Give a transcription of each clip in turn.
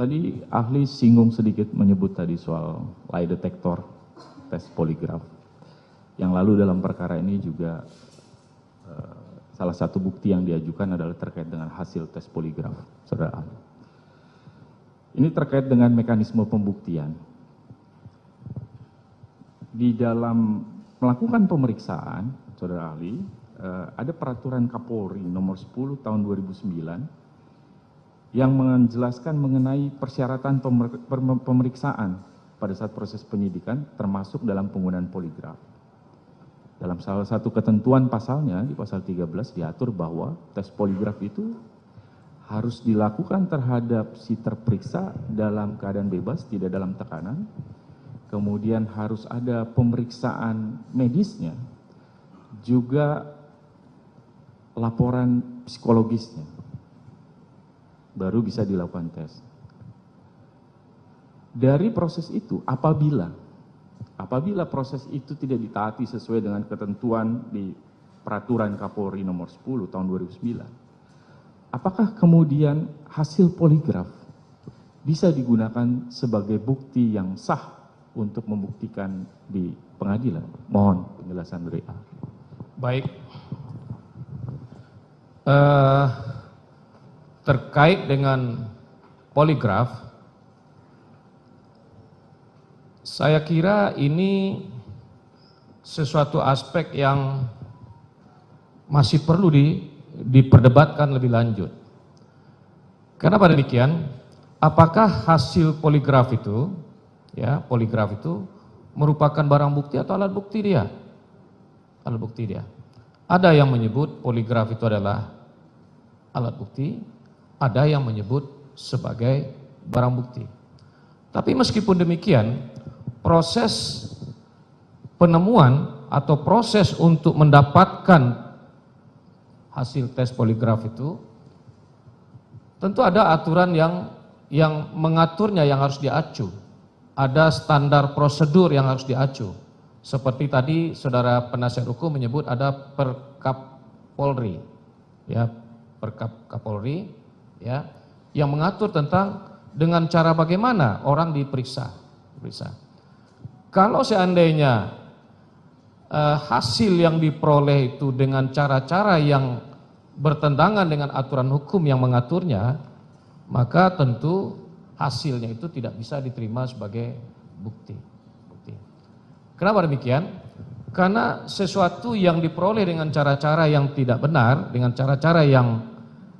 Tadi ahli singgung sedikit menyebut tadi soal lie detector, tes poligraf. Yang lalu dalam perkara ini juga salah satu bukti yang diajukan adalah terkait dengan hasil tes poligraf, saudara ahli. Ini terkait dengan mekanisme pembuktian. Di dalam melakukan pemeriksaan, saudara ahli, ada peraturan Kapolri nomor 10 tahun 2009 yang menjelaskan mengenai persyaratan pemeriksaan pada saat proses penyidikan termasuk dalam penggunaan poligraf. Dalam salah satu ketentuan pasalnya di pasal 13 diatur bahwa tes poligraf itu harus dilakukan terhadap si terperiksa dalam keadaan bebas, tidak dalam tekanan. Kemudian harus ada pemeriksaan medisnya, juga laporan psikologisnya, baru bisa dilakukan tes. Dari proses itu, apabila proses itu tidak ditaati sesuai dengan ketentuan di peraturan Kapolri nomor 10 tahun 2009, apakah kemudian hasil poligraf bisa digunakan sebagai bukti yang sah untuk membuktikan di pengadilan? Mohon penjelasan dari ahli. Baik. Terkait dengan poligraf, saya kira ini sesuatu aspek yang masih perlu diperdebatkan lebih lanjut. Kenapa demikian? Apakah hasil poligraf itu, poligraf itu merupakan barang bukti atau alat bukti dia? Alat bukti dia. Ada yang menyebut poligraf itu adalah alat bukti, ada yang menyebut sebagai barang bukti. Tapi meskipun demikian, proses penemuan atau proses untuk mendapatkan hasil tes poligraf itu tentu ada aturan yang mengaturnya, yang harus diacu. Ada standar prosedur yang harus diacu. Seperti tadi saudara penasihat hukum menyebut ada Perkap Polri, Perkap Kapolri, yang mengatur tentang dengan cara bagaimana orang diperiksa. Kalau seandainya hasil yang diperoleh itu dengan cara-cara yang bertentangan dengan aturan hukum yang mengaturnya, maka tentu hasilnya itu tidak bisa diterima sebagai bukti. Kenapa demikian? Karena sesuatu yang diperoleh dengan cara-cara yang tidak benar, dengan cara-cara yang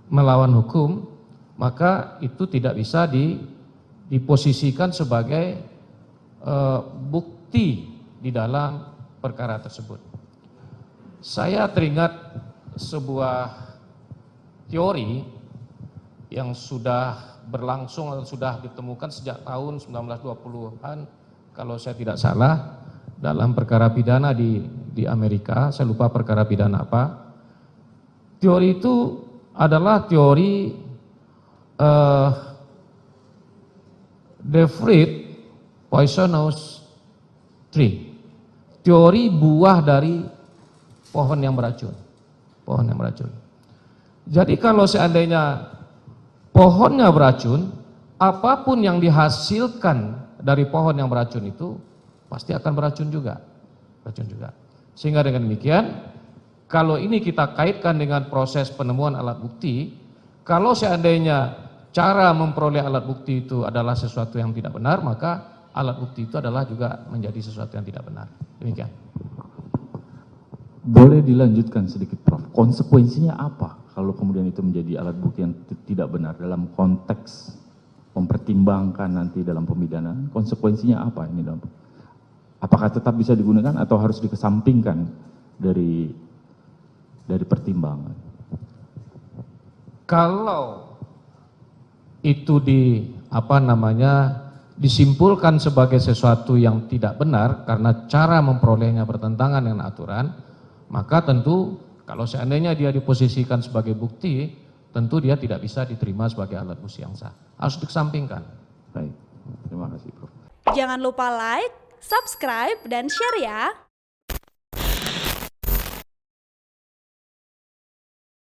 melawan hukum, maka itu tidak bisa diposisikan sebagai bukti di dalam perkara tersebut. Saya teringat sebuah teori yang sudah berlangsung atau sudah ditemukan sejak tahun 1920-an kalau saya tidak salah, dalam perkara pidana di Amerika. Saya lupa perkara pidana apa. Teori itu adalah teori the fruit poisonous tree, teori buah dari pohon yang beracun. Jadi kalau seandainya pohonnya beracun, apapun yang dihasilkan dari pohon yang beracun itu pasti akan beracun juga. Sehingga dengan demikian, kalau ini kita kaitkan dengan proses penemuan alat bukti, kalau seandainya cara memperoleh alat bukti itu adalah sesuatu yang tidak benar, maka alat bukti itu adalah juga menjadi sesuatu yang tidak benar. Demikian. Boleh dilanjutkan sedikit, Prof. Konsekuensinya apa kalau kemudian itu menjadi alat bukti yang tidak benar dalam konteks mempertimbangkan nanti dalam pemidanaan? Konsekuensinya apa ini, Dok? Apakah tetap bisa digunakan atau harus dikesampingkan dari pertimbangan? Kalau itu disimpulkan sebagai sesuatu yang tidak benar karena cara memperolehnya bertentangan dengan aturan, maka tentu kalau seandainya dia diposisikan sebagai bukti, tentu dia tidak bisa diterima sebagai alat bukti yang sah. Harus dikesampingkan. Baik, terima kasih, Prof. Jangan lupa like, subscribe, dan share ya.